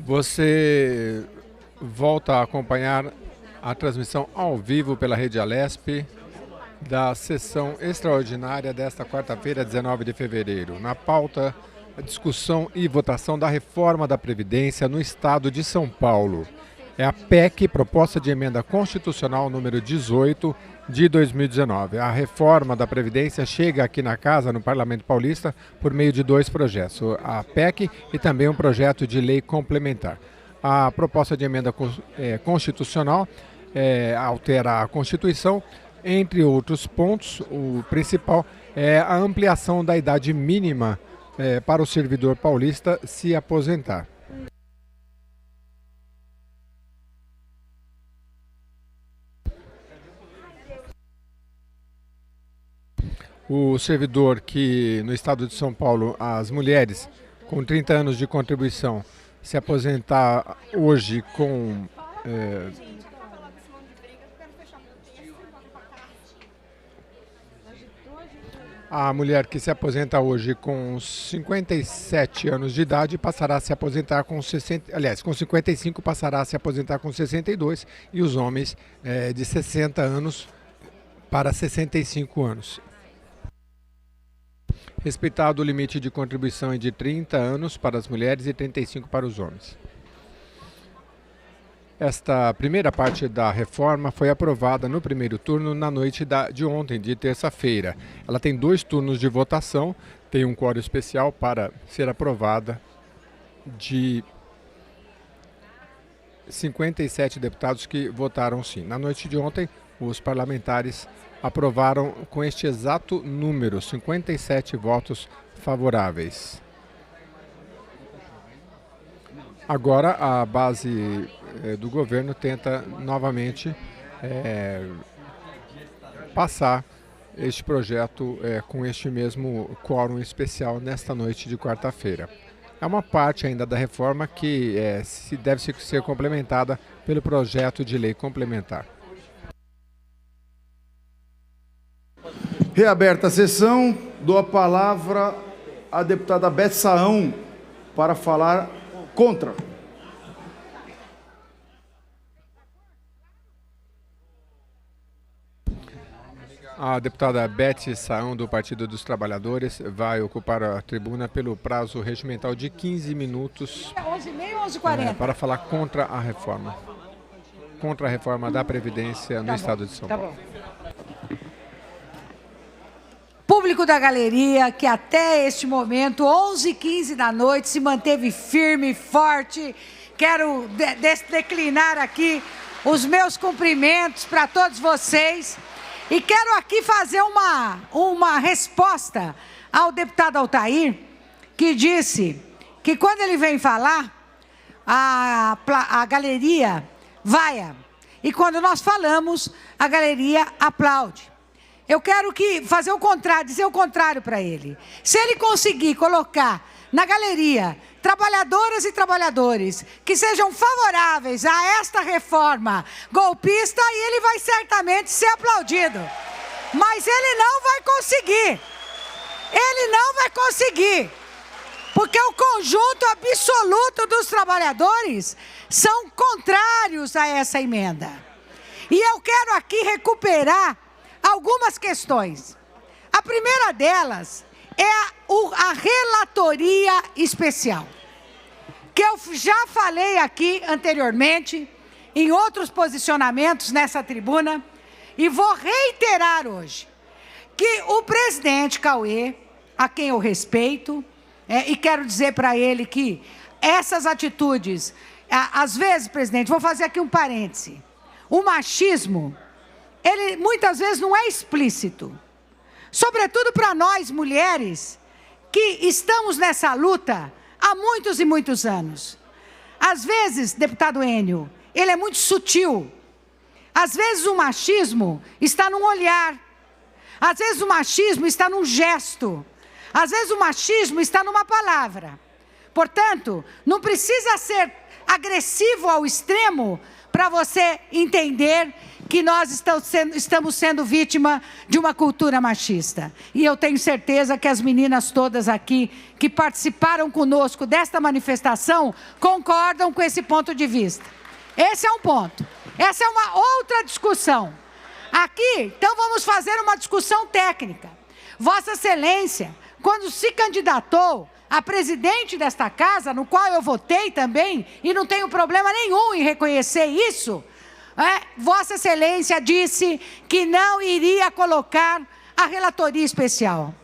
Você volta a acompanhar a transmissão ao vivo pela Rede Alesp da sessão extraordinária desta quarta-feira, 19 de fevereiro. Na pauta, a discussão e votação da reforma da Previdência no Estado de São Paulo. É a PEC, Proposta de Emenda Constitucional número 18 de 2019. A reforma da Previdência chega aqui na Casa, no Parlamento Paulista, por meio de dois projetos, a PEC e também um projeto de lei complementar. A proposta de emenda constitucional altera a Constituição, entre outros pontos. O principal é a ampliação da idade mínima para o servidor paulista se aposentar. O servidor que, no estado de São Paulo, as mulheres com 30 anos de contribuição, se aposentar hoje com... A mulher que se aposenta hoje com 57 anos de idade passará a se aposentar com 60, aliás, com 55 passará a se aposentar com 62, e os homens de 60 anos para 65 anos. Respeitado o limite de contribuição de 30 anos para as mulheres e 35 para os homens. Esta primeira parte da reforma foi aprovada no primeiro turno na noite de ontem, de terça-feira. Ela tem 2 turnos de votação, tem um quórum especial para ser aprovada de 57 deputados que votaram sim. Na noite de ontem, os parlamentares aprovaram com este exato número, 57 votos favoráveis. Agora a base do governo tenta novamente passar este projeto com este mesmo quórum especial nesta noite de quarta-feira. É uma parte ainda da reforma que deve ser complementada pelo projeto de lei complementar. Reaberta a sessão, dou a palavra à deputada Beth Saão para falar contra. A deputada Beth Saão, do Partido dos Trabalhadores, vai ocupar a tribuna pelo prazo regimental de 15 minutos 11h30, 11h40. Para falar contra a reforma. Contra a reforma da Previdência no Estado de São Paulo. Público da galeria, que até este momento, 11h15 da noite, se manteve firme, forte. Quero declinar aqui os meus cumprimentos para todos vocês. E quero aqui fazer uma resposta ao deputado Altair, que disse que quando ele vem falar, a galeria vaia. E quando nós falamos, a galeria aplaude. Eu quero fazer o contrário, dizer o contrário para ele. Se ele conseguir colocar na galeria trabalhadoras e trabalhadores que sejam favoráveis a esta reforma golpista, ele vai certamente ser aplaudido. Mas ele não vai conseguir. Ele não vai conseguir. Porque o conjunto absoluto dos trabalhadores são contrários a essa emenda. E eu quero aqui recuperar algumas questões. A primeira delas é a relatoria especial, que eu já falei aqui anteriormente, em outros posicionamentos nessa tribuna, e vou reiterar hoje, que o presidente Cauê, a quem eu respeito, e quero dizer para ele que essas atitudes, às vezes, presidente, vou fazer aqui um parêntese, o machismo, ele muitas vezes não é explícito, sobretudo para nós mulheres que estamos nessa luta há muitos e muitos anos. Às vezes, deputado Enio, ele é muito sutil. Às vezes o machismo está num olhar, às vezes o machismo está num gesto, às vezes o machismo está numa palavra. Portanto, não precisa ser agressivo ao extremo para você entender que nós estamos sendo vítima de uma cultura machista. E eu tenho certeza que as meninas todas aqui que participaram conosco desta manifestação concordam com esse ponto de vista. Esse é um ponto. Essa é uma outra discussão. Aqui, então, vamos fazer uma discussão técnica. Vossa Excelência, quando se candidatou a presidente desta casa, no qual eu votei também, e não tenho problema nenhum em reconhecer isso, Vossa Excelência disse que não iria colocar a relatoria especial.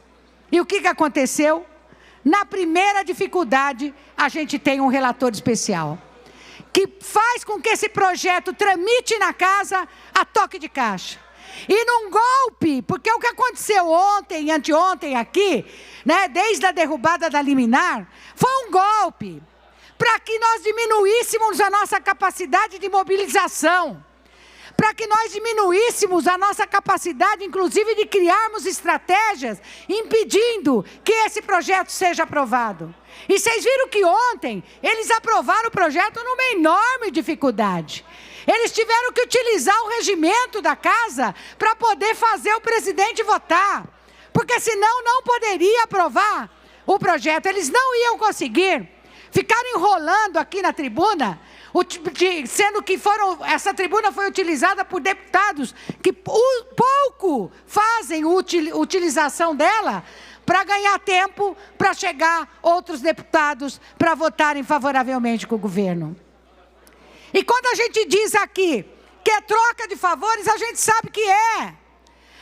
E o que aconteceu? Na primeira dificuldade, a gente tem um relator especial, que faz com que esse projeto tramite na casa a toque de caixa. E num golpe, porque o que aconteceu ontem e anteontem aqui, né, desde a derrubada da liminar, foi um golpe para que nós diminuíssemos a nossa capacidade de mobilização, para que nós diminuíssemos a nossa capacidade, inclusive, de criarmos estratégias impedindo que esse projeto seja aprovado. E vocês viram que ontem eles aprovaram o projeto numa enorme dificuldade. Eles tiveram que utilizar o regimento da casa para poder fazer o presidente votar, porque senão não poderia aprovar o projeto. Eles não iam conseguir. Ficaram enrolando aqui na tribuna, sendo que essa tribuna foi utilizada por deputados que pouco fazem utilização dela para ganhar tempo, para chegar outros deputados para votarem favoravelmente com o governo. E quando a gente diz aqui que é troca de favores, a gente sabe que é.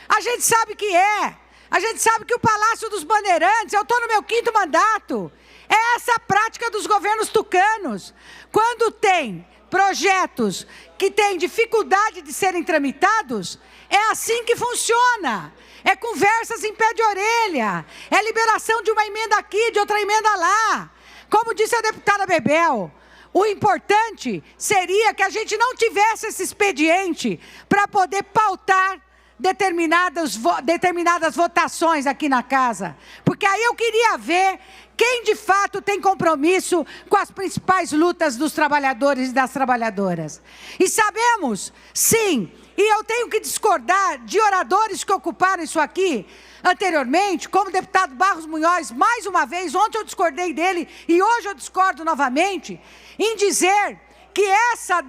A gente sabe que é. A gente sabe que o Palácio dos Bandeirantes, eu estou no meu 5º mandato, é essa prática dos governos tucanos. Quando tem projetos que têm dificuldade de serem tramitados, é assim que funciona. É conversas em pé de orelha, é liberação de uma emenda aqui, de outra emenda lá. Como disse a deputada Bebel, o importante seria que a gente não tivesse esse expediente para poder pautar determinadas votações aqui na casa. Porque aí eu queria ver quem de fato tem compromisso com as principais lutas dos trabalhadores e das trabalhadoras. E sabemos, sim, e eu tenho que discordar de oradores que ocuparam isso aqui anteriormente, como o deputado Barros Munhoz, mais uma vez, ontem eu discordei dele e hoje eu discordo novamente, em dizer que essa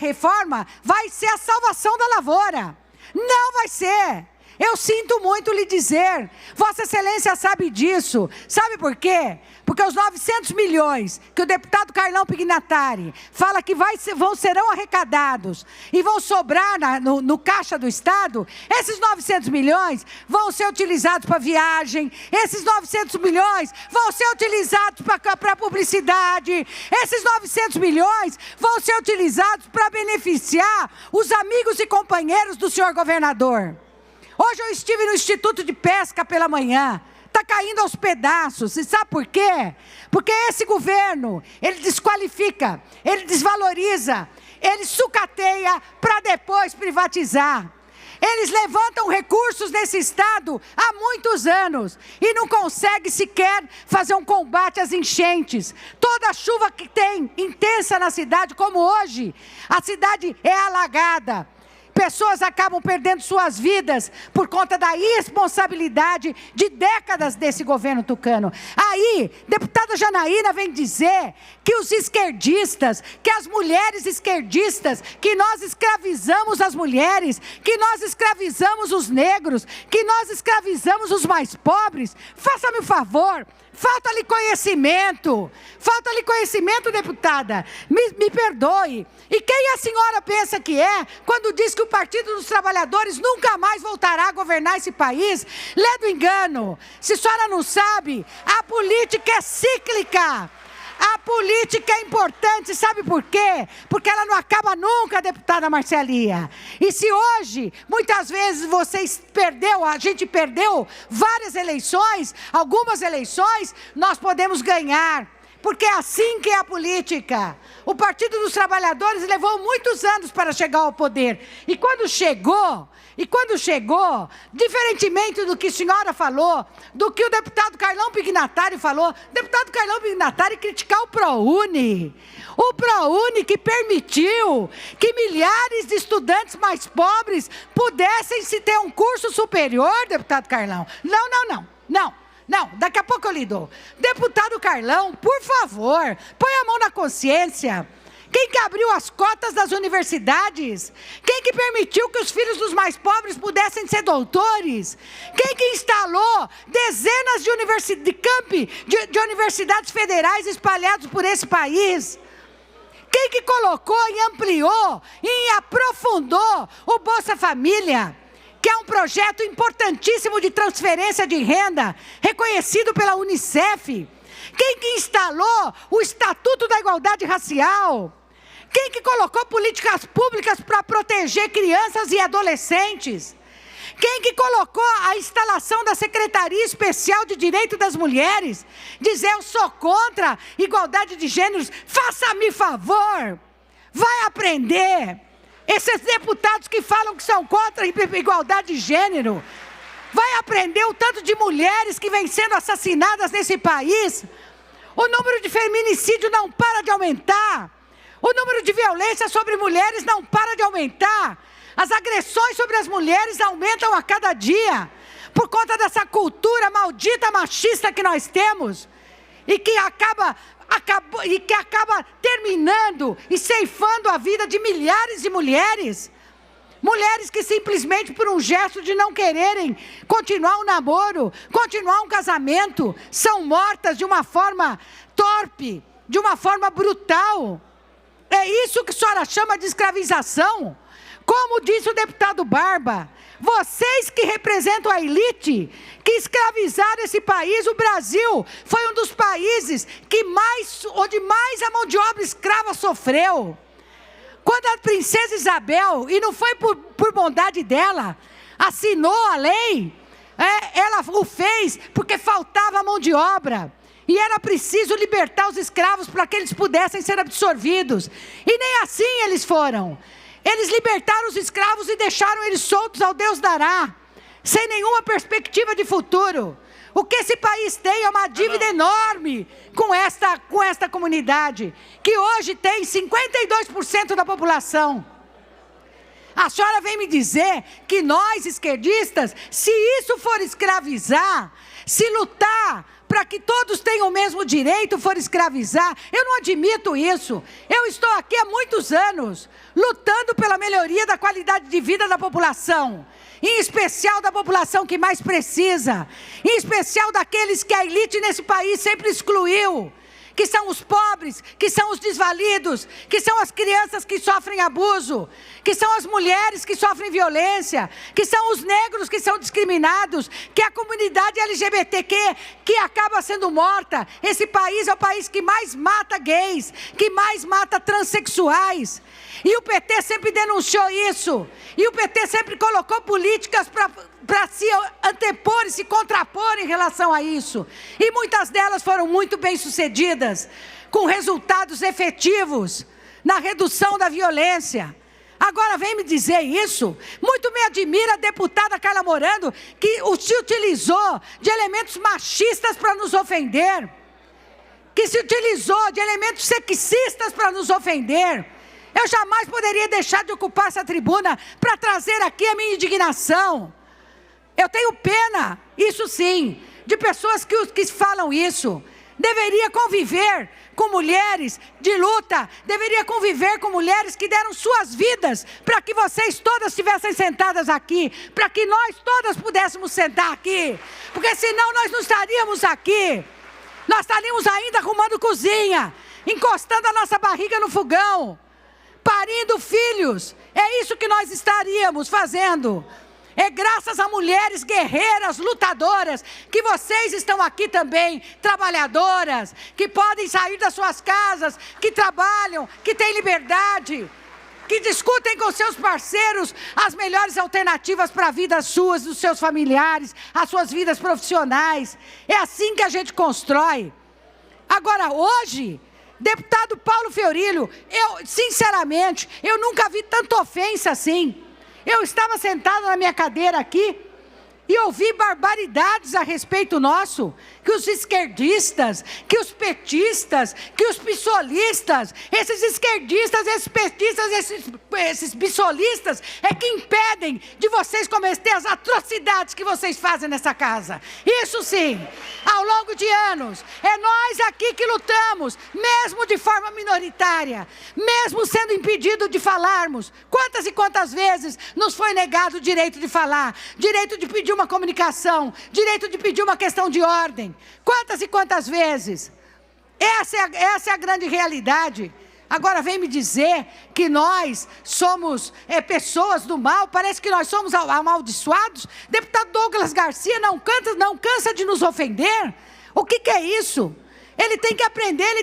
reforma vai ser a salvação da lavoura. Não vai ser. Eu sinto muito lhe dizer, Vossa Excelência sabe disso. Sabe por quê? Porque os 900 milhões que o deputado Carlão Pignatari fala que serão arrecadados e vão sobrar no caixa do Estado, esses 900 milhões vão ser utilizados para viagem, esses 900 milhões vão ser utilizados para publicidade, esses 900 milhões vão ser utilizados para beneficiar os amigos e companheiros do senhor governador. Hoje eu estive no Instituto de Pesca pela manhã, está caindo aos pedaços, e sabe por quê? Porque esse governo, ele desqualifica, ele desvaloriza, ele sucateia para depois privatizar. Eles levantam recursos nesse estado há muitos anos e não conseguem sequer fazer um combate às enchentes. Toda a chuva que tem intensa na cidade, como hoje, a cidade é alagada. Pessoas acabam perdendo suas vidas por conta da irresponsabilidade de décadas desse governo tucano. Aí, deputada Janaína vem dizer que os esquerdistas, que as mulheres esquerdistas, que nós escravizamos as mulheres, que nós escravizamos os negros, que nós escravizamos os mais pobres. Faça-me um favor. Falta-lhe conhecimento, deputada, me perdoe. E quem a senhora pensa que é, quando diz que o Partido dos Trabalhadores nunca mais voltará a governar esse país? Lê do engano. Se a senhora não sabe, a política é cíclica. A política é importante, sabe por quê? Porque ela não acaba nunca, deputada Marcelia. E se hoje, muitas vezes a gente perdeu várias eleições, algumas eleições, nós podemos ganhar. Porque é assim que é a política. O Partido dos Trabalhadores levou muitos anos para chegar ao poder. E quando chegou, diferentemente do que a senhora falou, do que o deputado Carlão Pignatari falou, o deputado Carlão Pignatari criticar o ProUni. O ProUni que permitiu que milhares de estudantes mais pobres pudessem se ter um curso superior, deputado Carlão. Não, daqui a pouco eu lhe dou. Deputado Carlão, por favor, põe a mão na consciência. Quem que abriu as cotas das universidades? Quem que permitiu que os filhos dos mais pobres pudessem ser doutores? Quem que instalou dezenas de universidades federais espalhadas por esse país? Quem que colocou e ampliou e aprofundou o Bolsa Família, que é um projeto importantíssimo de transferência de renda, reconhecido pela Unicef? Quem que instalou o Estatuto da Igualdade Racial? Quem que colocou políticas públicas para proteger crianças e adolescentes? Quem que colocou a instalação da Secretaria Especial de Direito das Mulheres? Dizer eu sou contra igualdade de gêneros, faça-me favor, vai aprender. Esses deputados que falam que são contra a igualdade de gênero, vai aprender o tanto de mulheres que vêm sendo assassinadas nesse país. O número de feminicídio não para de aumentar. O número de violência sobre mulheres não para de aumentar. As agressões sobre as mulheres aumentam a cada dia, por conta dessa cultura maldita machista que nós temos, e que acaba terminando e ceifando a vida de milhares de mulheres. Mulheres que simplesmente por um gesto de não quererem continuar um namoro, continuar um casamento, são mortas de uma forma torpe, de uma forma brutal. É isso que a senhora chama de escravização? Como disse o deputado Barba, vocês que representam a elite, que escravizaram esse país, o Brasil foi um dos países onde mais a mão de obra escrava sofreu. Quando a princesa Isabel, e não foi por bondade dela, assinou a lei, ela o fez porque faltava mão de obra. E era preciso libertar os escravos para que eles pudessem ser absorvidos. E nem assim eles foram. Eles libertaram os escravos e deixaram eles soltos ao Deus dará, sem nenhuma perspectiva de futuro. O que esse país tem é uma dívida enorme com esta comunidade, que hoje tem 52% da população. A senhora vem me dizer que nós, esquerdistas, se isso for escravizar, se lutar para que todos tenham o mesmo direito, for escravizar, eu não admito isso. Eu estou aqui há muitos anos, lutando pela melhoria da qualidade de vida da população, em especial da população que mais precisa, em especial daqueles que a elite nesse país sempre excluiu, que são os pobres, que são os desvalidos, que são as crianças que sofrem abuso, que são as mulheres que sofrem violência, que são os negros que são discriminados, que é a comunidade LGBTQ que acaba sendo morta. Esse país é o país que mais mata gays, que mais mata transexuais. E o PT sempre denunciou isso. E o PT sempre colocou políticas para se antepor e se contrapor em relação a isso. E muitas delas foram muito bem sucedidas, com resultados efetivos na redução da violência. Agora vem me dizer isso. Muito me admira a deputada Carla Morando, que se utilizou de elementos machistas para nos ofender, que se utilizou de elementos sexistas para nos ofender. Eu jamais poderia deixar de ocupar essa tribuna para trazer aqui a minha indignação. Eu tenho pena, isso sim, de pessoas que falam isso. Deveria conviver com mulheres de luta, deveria conviver com mulheres que deram suas vidas para que vocês todas estivessem sentadas aqui, para que nós todas pudéssemos sentar aqui, porque senão nós não estaríamos aqui. Nós estaríamos ainda arrumando cozinha, encostando a nossa barriga no fogão, parindo filhos. É isso que nós estaríamos fazendo. É graças a mulheres guerreiras, lutadoras, que vocês estão aqui também, trabalhadoras, que podem sair das suas casas, que trabalham, que têm liberdade, que discutem com seus parceiros as melhores alternativas para a vida suas, dos seus familiares, as suas vidas profissionais. É assim que a gente constrói. Agora, hoje, deputado Paulo Fiorilho, sinceramente, eu nunca vi tanta ofensa assim. Eu estava sentado na minha cadeira aqui e ouvi barbaridades a respeito nosso, que os esquerdistas, que os petistas, que os pissolistas, esses esquerdistas, esses petistas, esses pissolistas, é que impedem de vocês cometer as atrocidades que vocês fazem nessa casa. Isso sim, ao longo de anos, é nós aqui que lutamos, mesmo de forma minoritária, mesmo sendo impedido de falarmos. Quantas e quantas vezes nos foi negado o direito de falar, direito de pedir uma comunicação, direito de pedir uma questão de ordem. Quantas e quantas vezes? Essa é a grande realidade. Agora vem me dizer que nós somos pessoas do mal, parece que nós somos amaldiçoados. Deputado Douglas Garcia não cansa de nos ofender. O que é isso? Ele tem que aprender,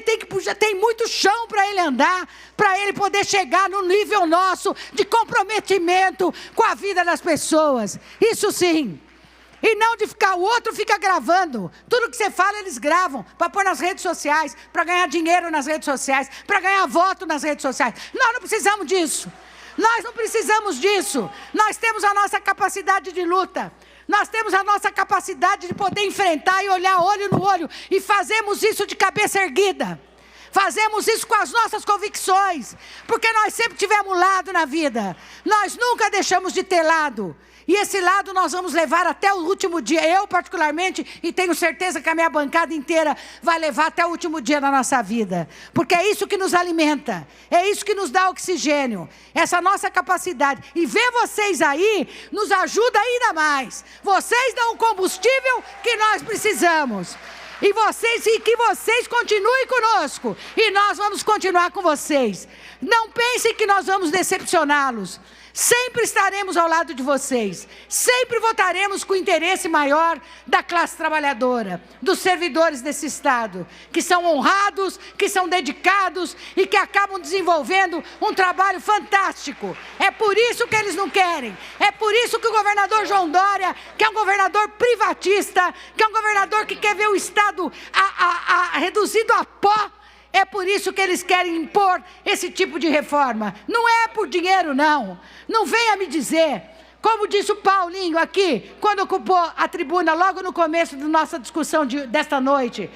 tem muito chão para ele andar, para ele poder chegar no nível nosso de comprometimento com a vida das pessoas. Isso sim. E não de ficar, o outro fica gravando. Tudo que você fala, eles gravam, para pôr nas redes sociais, para ganhar dinheiro nas redes sociais, para ganhar voto nas redes sociais. Nós não precisamos disso. Nós não precisamos disso. Nós temos a nossa capacidade de luta. Nós temos a nossa capacidade de poder enfrentar e olhar olho no olho. E fazemos isso de cabeça erguida. Fazemos isso com as nossas convicções. Porque nós sempre tivemos lado na vida. Nós nunca deixamos de ter lado. E esse lado nós vamos levar até o último dia. Eu, particularmente, e tenho certeza que a minha bancada inteira vai levar até o último dia da nossa vida. Porque é isso que nos alimenta. É isso que nos dá oxigênio. Essa nossa capacidade. E ver vocês aí nos ajuda ainda mais. Vocês dão o combustível que nós precisamos. E que vocês continuem conosco. E nós vamos continuar com vocês. Não pensem que nós vamos decepcioná-los. Sempre estaremos ao lado de vocês. Sempre votaremos com interesse maior da classe trabalhadora, dos servidores desse Estado, que são honrados, que são dedicados e que acabam desenvolvendo um trabalho fantástico. É por isso que eles não querem. É por isso que o governador João Dória, que é um governador privatista, que é um governador que quer ver o Estado reduzido a pó, é por isso que eles querem impor esse tipo de reforma. Não é por dinheiro, não. Não venha me dizer, como disse o Paulinho aqui, quando ocupou a tribuna logo no começo da nossa discussão desta noite.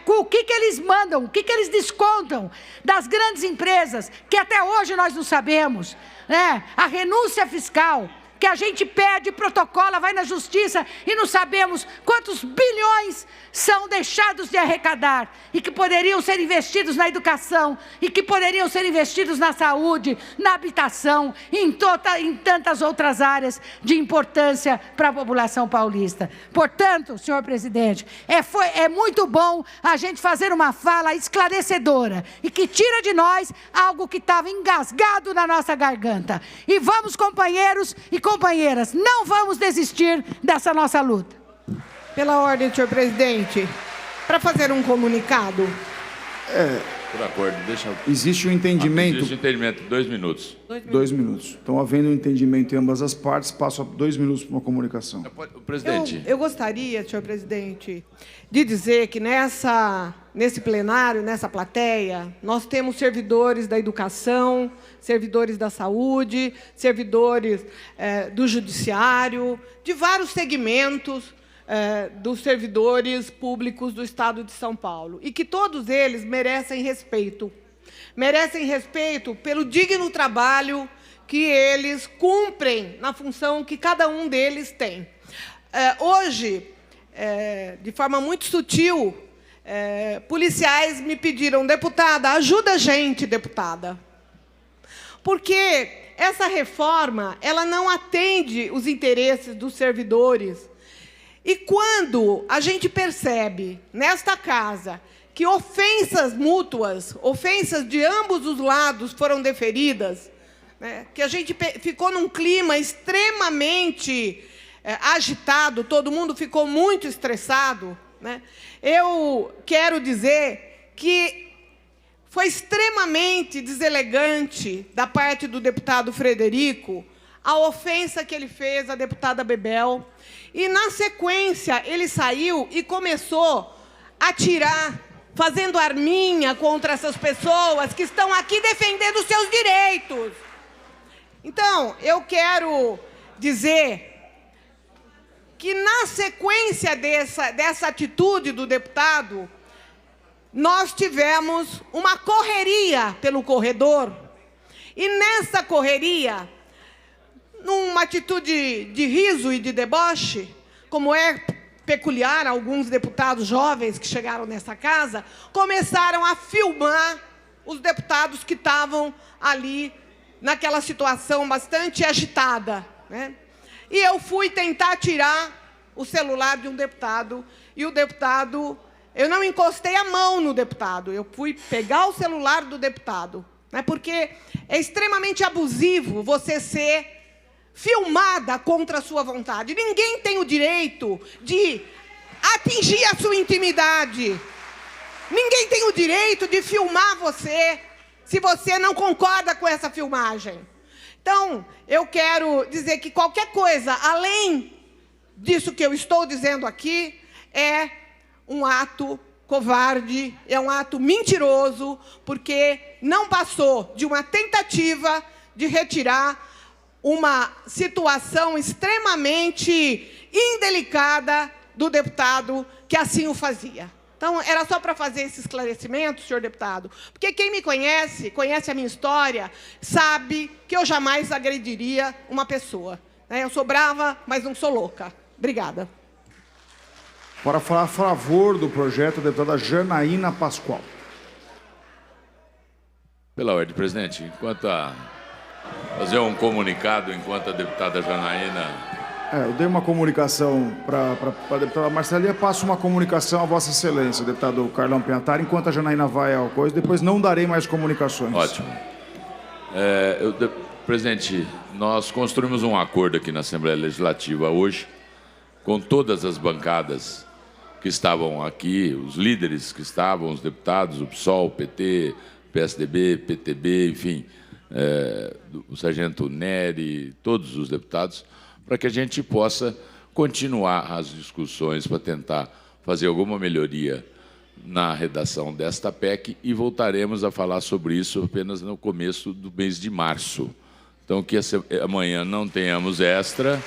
O que eles mandam, o que eles descontam das grandes empresas, que até hoje nós não sabemos. A renúncia fiscal, que a gente pede, protocola, vai na justiça e não sabemos quantos bilhões são deixados de arrecadar e que poderiam ser investidos na educação e que poderiam ser investidos na saúde, na habitação, em tantas outras áreas de importância para a população paulista. Portanto, senhor presidente, é muito bom a gente fazer uma fala esclarecedora e que tira de nós algo que estava engasgado na nossa garganta. E vamos, companheiros e companheiras, não vamos desistir dessa nossa luta. Pela ordem, senhor presidente, para fazer um comunicado. Por acordo, Existe um entendimento. Existe um entendimento, 2 minutos. 2 minutos. Então, havendo um entendimento em ambas as partes, passo a 2 minutos para uma comunicação. Presidente. Eu gostaria, senhor presidente, de dizer que nesse plenário, nessa plateia, nós temos servidores da educação, servidores da saúde, servidores do judiciário, de vários segmentos dos servidores públicos do Estado de São Paulo. E que todos eles merecem respeito. Merecem respeito pelo digno trabalho que eles cumprem na função que cada um deles tem. Hoje, de forma muito sutil, policiais me pediram: deputada, ajuda a gente, deputada. Porque essa reforma, ela não atende os interesses dos servidores. E quando a gente percebe, nesta casa, que ofensas mútuas, ofensas de ambos os lados foram deferidas, que a gente ficou num clima extremamente agitado, todo mundo ficou muito estressado, eu quero dizer que foi extremamente deselegante da parte do deputado Frederico a ofensa que ele fez à deputada Bebel. E, na sequência, ele saiu e começou a tirar fazendo arminha contra essas pessoas que estão aqui defendendo os seus direitos. Então, eu quero dizer que, na sequência dessa atitude do deputado, nós tivemos uma correria pelo corredor. E nessa correria, numa atitude de riso e de deboche, como é peculiar a alguns deputados jovens que chegaram nessa casa, começaram a filmar os deputados que estavam ali naquela situação bastante agitada, né? E eu fui tentar tirar o celular de um deputado, e o deputado, eu não encostei a mão no deputado, eu fui pegar o celular do deputado, né? Porque é extremamente abusivo você ser filmada contra a sua vontade. Ninguém tem o direito de atingir a sua intimidade. Ninguém tem o direito de filmar você se você não concorda com essa filmagem. Então, eu quero dizer que qualquer coisa além disso que eu estou dizendo aqui é um ato covarde, é um ato mentiroso, porque não passou de uma tentativa de retirar uma situação extremamente indelicada do deputado que assim o fazia. Então, era só para fazer esse esclarecimento, senhor deputado, porque quem me conhece, conhece a minha história, sabe que eu jamais agrediria uma pessoa. Eu sou brava, mas não sou louca. Obrigada. Para falar a favor do projeto, a deputada Janaína Pascoal. Pela ordem, presidente, enquanto fazer um comunicado enquanto a deputada Janaína... Eu dei uma comunicação para a deputada Marcelia, passo uma comunicação a Vossa Excelência, deputado Carlão Piantari, enquanto a Janaína vai ao coisa, depois não darei mais comunicações. Ótimo. Presidente, nós construímos um acordo aqui na Assembleia Legislativa hoje, com todas as bancadas que estavam aqui, os líderes que estavam, os deputados, o PSOL, o PT, PSDB, PTB, enfim, o sargento Nery, todos os deputados, para que a gente possa continuar as discussões para tentar fazer alguma melhoria na redação desta PEC, e voltaremos a falar sobre isso apenas no começo do mês de março. Então, que amanhã não tenhamos extra,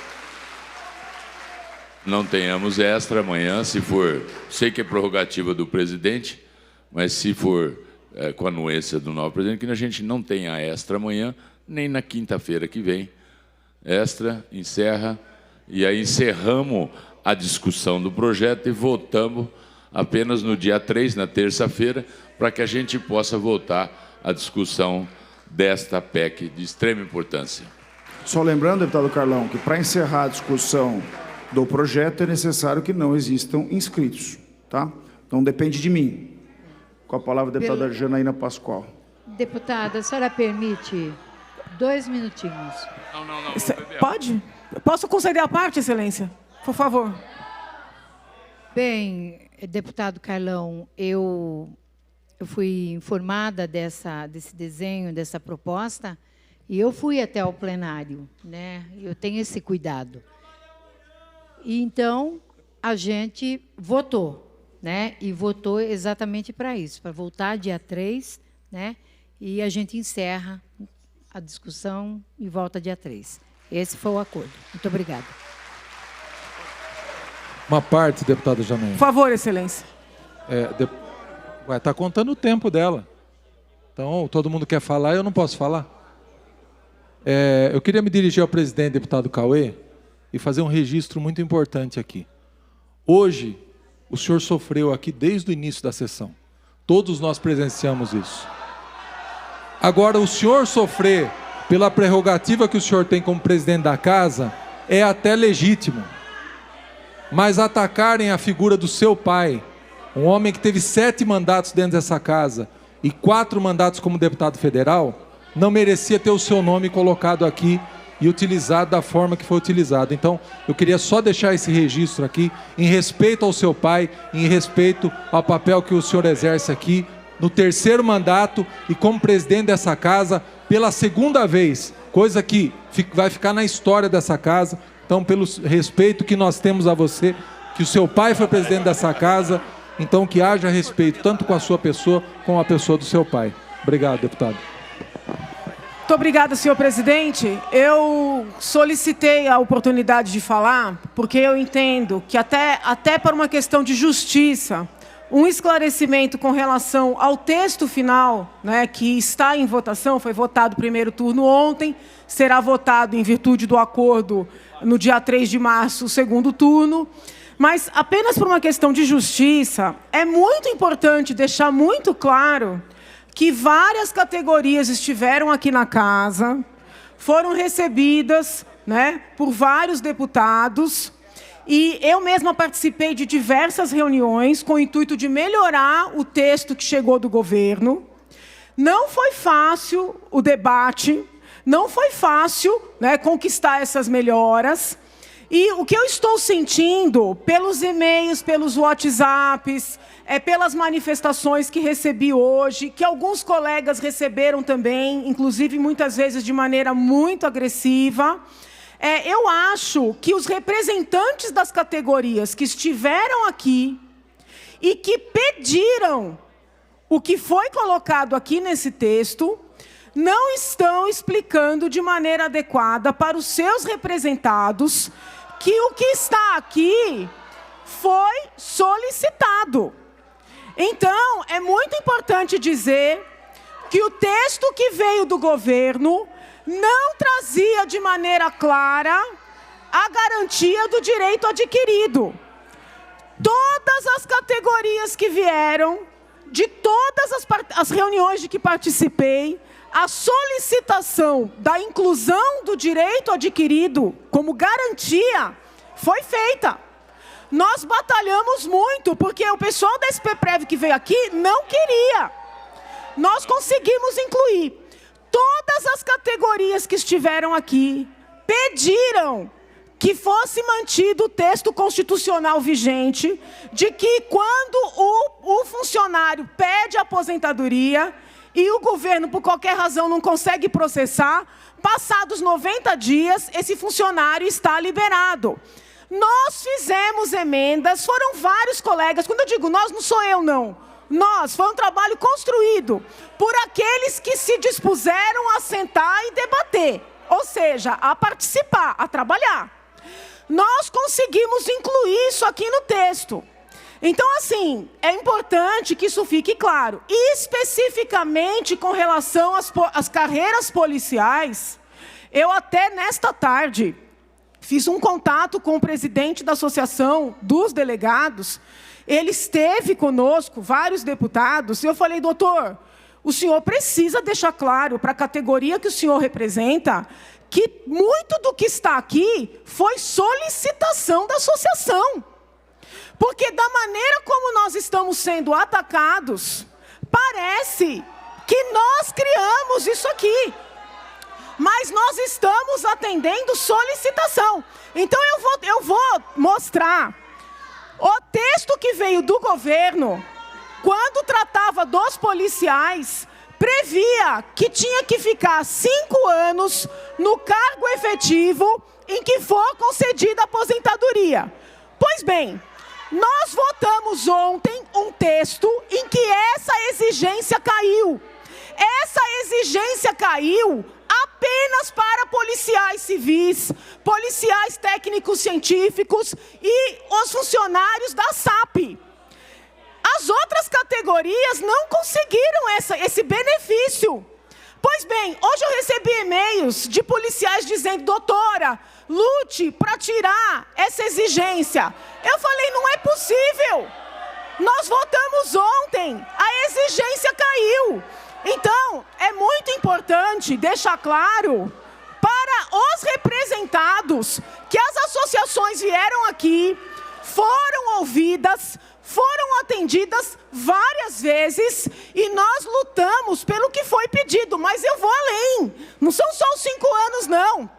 amanhã, se for, sei que é prerrogativa do presidente, mas se for com a anuência do novo presidente, que a gente não tenha extra amanhã, nem na quinta-feira que vem. Extra, encerra, e aí encerramos a discussão do projeto e votamos apenas no dia 3, na terça-feira, para que a gente possa voltar à discussão desta PEC de extrema importância. Só lembrando, deputado Carlão, que para encerrar a discussão do projeto é necessário que não existam inscritos, tá? Então depende de mim. Com a palavra, a deputada Janaína Pascoal. Deputada, a senhora permite 2 minutinhos? Não. Pode? Posso conceder a parte, excelência? Por favor. Bem, deputado Carlão, eu fui informada desse desenho, dessa proposta, e eu fui até o plenário, né? Eu tenho esse cuidado. E então, a gente votou, né? E votou exatamente para isso, para voltar dia 3, né? E a gente encerra a discussão e volta dia 3. Esse foi o acordo. Muito obrigada. Uma parte, deputada Janaína. Por favor, excelência. Está contando o tempo dela. Então, todo mundo quer falar, eu não posso falar. Eu queria me dirigir ao presidente, deputado Cauê, e fazer um registro muito importante aqui. Hoje, o senhor sofreu aqui desde o início da sessão. Todos nós presenciamos isso. Agora, o senhor sofrer pela prerrogativa que o senhor tem como presidente da casa é até legítimo. Mas atacarem a figura do seu pai, um homem que teve 7 mandatos dentro dessa casa e 4 mandatos como deputado federal, não merecia ter o seu nome colocado aqui e utilizado da forma que foi utilizado. Então, eu queria só deixar esse registro aqui, em respeito ao seu pai, em respeito ao papel que o senhor exerce aqui, no 3º mandato e como presidente dessa casa, pela 2ª vez, coisa que vai ficar na história dessa casa. Então, pelo respeito que nós temos a você, que o seu pai foi presidente dessa casa, Então, que haja respeito tanto com a sua pessoa como a pessoa do seu pai. Obrigado, deputado. Muito obrigada, senhor presidente. Eu solicitei a oportunidade de falar porque eu entendo que até para uma questão de justiça, um esclarecimento com relação ao texto final, né, que está em votação, foi votado o primeiro turno ontem, será votado em virtude do acordo no dia 3 de março, o segundo turno. Mas apenas por uma questão de justiça, é muito importante deixar muito claro que várias categorias estiveram aqui na casa, foram recebidas, né, por vários deputados, e eu mesma participei de diversas reuniões com o intuito de melhorar o texto que chegou do governo. Não foi fácil o debate, não foi fácil, né, conquistar essas melhoras. E o que eu estou sentindo, pelos e-mails, pelos WhatsApps, pelas manifestações que recebi hoje, que alguns colegas receberam também, inclusive muitas vezes de maneira muito agressiva, eu acho que os representantes das categorias que estiveram aqui e que pediram o que foi colocado aqui nesse texto, não estão explicando de maneira adequada para os seus representados que o que está aqui foi solicitado. Então, é muito importante dizer que o texto que veio do governo não trazia de maneira clara a garantia do direito adquirido. Todas as categorias que vieram, de todas as reuniões de que participei, a solicitação da inclusão do direito adquirido como garantia foi feita. Nós batalhamos muito, porque o pessoal da SPPrev que veio aqui não queria. Nós conseguimos incluir. Todas as categorias que estiveram aqui pediram que fosse mantido o texto constitucional vigente, de que quando o funcionário pede aposentadoria e o governo, por qualquer razão, não consegue processar, passados 90 dias, esse funcionário está liberado. Nós fizemos emendas, foram vários colegas, quando eu digo nós, não sou eu, não. Nós, foi um trabalho construído por aqueles que se dispuseram a sentar e debater, ou seja, a participar, a trabalhar. Nós conseguimos incluir isso aqui no texto. Então, assim, é importante que isso fique claro. E, especificamente com relação às carreiras policiais, eu até nesta tarde fiz um contato com o presidente da Associação dos Delegados. Ele esteve conosco, vários deputados, e eu falei, doutor, o senhor precisa deixar claro para a categoria que o senhor representa que muito do que está aqui foi solicitação da associação. Porque da maneira como nós estamos sendo atacados, parece que nós criamos isso aqui. Mas nós estamos atendendo solicitação. Então eu vou mostrar o texto que veio do governo, quando tratava dos policiais, previa que tinha que ficar 5 anos no cargo efetivo em que for concedida a aposentadoria. Pois bem, nós votamos ontem um texto em que essa exigência caiu. Essa exigência caiu apenas para policiais civis, policiais técnicos científicos e os funcionários da SAP. As outras categorias não conseguiram esse benefício. Pois bem, hoje eu recebi e-mails de policiais dizendo, doutora, lute para tirar essa exigência. Eu falei, não é possível. Nós votamos ontem, a exigência caiu. Então, é muito importante deixar claro para os representados que as associações vieram aqui, foram ouvidas, foram atendidas várias vezes e nós lutamos pelo que foi pedido. Mas eu vou além, não são só os 5 anos, não.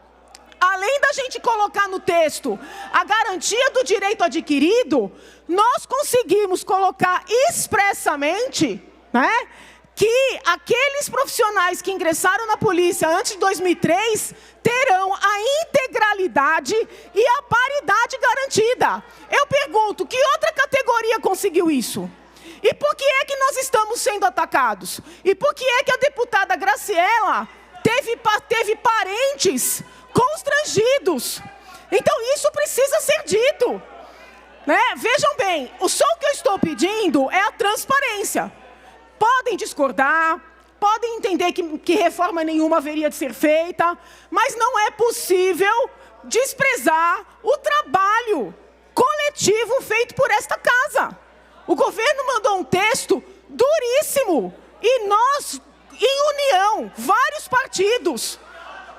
Além da gente colocar no texto a garantia do direito adquirido, nós conseguimos colocar expressamente, né, que aqueles profissionais que ingressaram na polícia antes de 2003 terão a integralidade e a paridade garantida. Eu pergunto, que outra categoria conseguiu isso? E por que é que nós estamos sendo atacados? E por que é que a deputada Graciela teve parentes constrangidos? Então isso precisa ser dito, né? Vejam bem, só o que eu estou pedindo é a transparência. Podem discordar, podem entender que reforma nenhuma haveria de ser feita, mas não é possível desprezar o trabalho coletivo feito por esta casa. O governo mandou um texto duríssimo e nós, em união, vários partidos,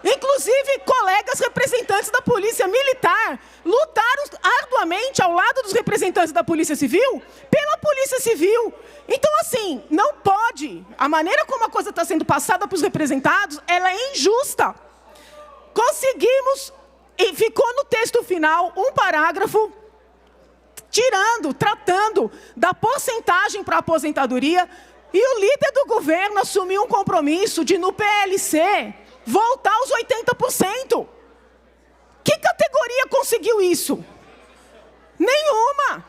inclusive colegas representantes da Polícia Militar, lutaram arduamente ao lado dos representantes da Polícia Civil, pela Polícia Civil. Então, assim, não pode. A maneira como a coisa está sendo passada para os representados, ela é injusta. Conseguimos, e ficou no texto final, um parágrafo tratando da porcentagem para a aposentadoria, e o líder do governo assumiu um compromisso de, no PLC, voltar aos 80%. Que categoria conseguiu isso? Nenhuma.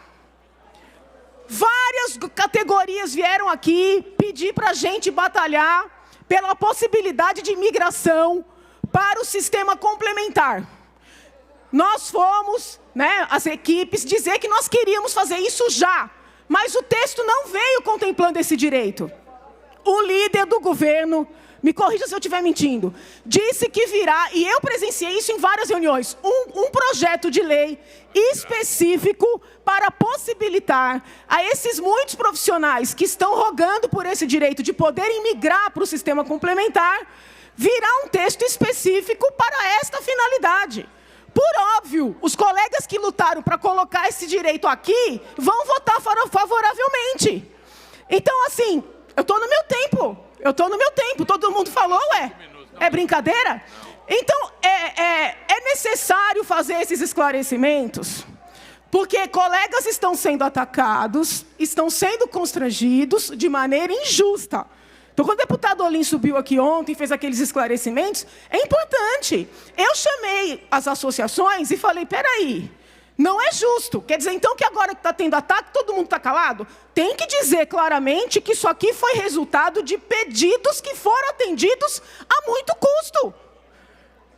Várias categorias vieram aqui pedir para a gente batalhar pela possibilidade de migração para o sistema complementar. Nós fomos, né, as equipes, dizer que nós queríamos fazer isso já, mas o texto não veio contemplando esse direito. O líder do governo, me corrija se eu estiver mentindo, disse que virá, e eu presenciei isso em várias reuniões, um projeto de lei específico para possibilitar a esses muitos profissionais que estão rogando por esse direito de poderem migrar para o sistema complementar, virá um texto específico para esta finalidade. Por óbvio, os colegas que lutaram para colocar esse direito aqui vão votar favoravelmente. Então, assim, eu estou no meu tempo, todo mundo falou, é brincadeira? Então, é necessário fazer esses esclarecimentos, porque colegas estão sendo atacados, estão sendo constrangidos de maneira injusta. Então, quando o deputado Olim subiu aqui ontem e fez aqueles esclarecimentos, é importante. Eu chamei as associações e falei, peraí, não é justo. Quer dizer, então, que agora que está tendo ataque, todo mundo está calado? Tem que dizer claramente que isso aqui foi resultado de pedidos que foram atendidos a muito custo.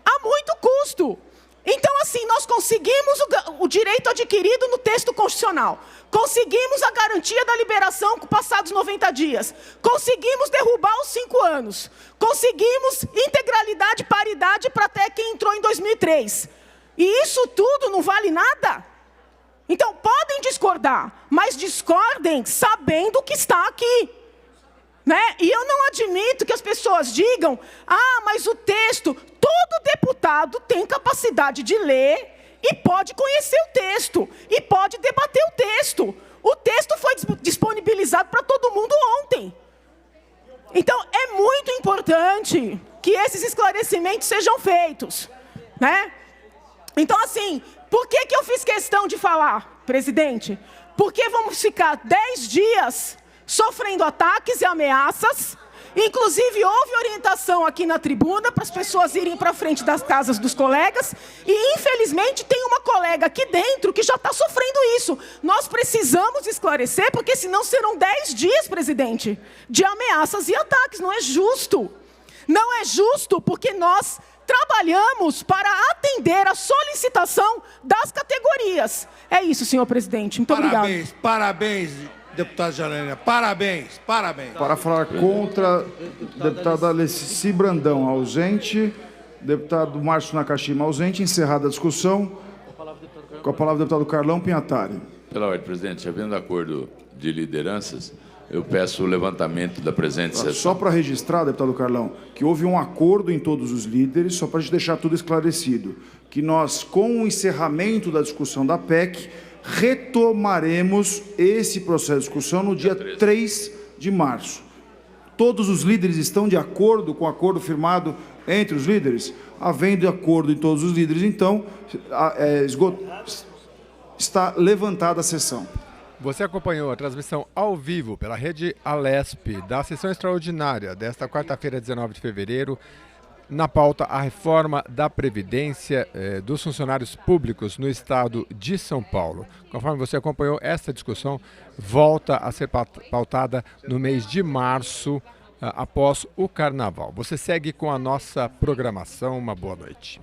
A muito custo. Então, assim, nós conseguimos o direito adquirido no texto constitucional. Conseguimos a garantia da liberação com passados 90 dias. Conseguimos derrubar os 5 anos. Conseguimos integralidade e paridade para até quem entrou em 2003. E isso tudo não vale nada? Então, podem discordar, mas discordem sabendo o que está aqui. Né? E eu não admito que as pessoas digam, mas o texto, todo deputado tem capacidade de ler e pode conhecer o texto, e pode debater o texto. O texto foi disponibilizado para todo mundo ontem. Então, é muito importante que esses esclarecimentos sejam feitos. Né? Então, assim, por que eu fiz questão de falar, presidente? Porque vamos ficar 10 dias sofrendo ataques e ameaças. Inclusive, houve orientação aqui na tribuna para as pessoas irem para frente das casas dos colegas. E, infelizmente, tem uma colega aqui dentro que já está sofrendo isso. Nós precisamos esclarecer, porque senão serão 10 dias, presidente, de ameaças e ataques. Não é justo. Não é justo, porque nós trabalhamos para atender a solicitação das categorias. É isso, senhor presidente. Muito obrigado. Parabéns, deputada Janaína, parabéns. Para falar contra, deputada Alessi Brandão, ausente. Deputado Márcio Nakashima, ausente. Encerrada a discussão. Com a palavra o deputado Carlão Pinhatari. Pela ordem, presidente, havendo acordo de lideranças, eu peço o levantamento da presente sessão. Só para registrar, deputado Carlão, que houve um acordo em todos os líderes, só para a gente deixar tudo esclarecido, que nós, com o encerramento da discussão da PEC, retomaremos esse processo de discussão no dia 3 de março. Todos os líderes estão de acordo com o acordo firmado entre os líderes? Havendo acordo em todos os líderes, então, está levantada a sessão. Você acompanhou a transmissão ao vivo pela Rede Alesp da sessão extraordinária desta quarta-feira, 19 de fevereiro, na pauta a reforma da Previdência dos funcionários públicos no estado de São Paulo. Conforme você acompanhou, esta discussão volta a ser pautada no mês de março, após o Carnaval. Você segue com a nossa programação. Uma boa noite.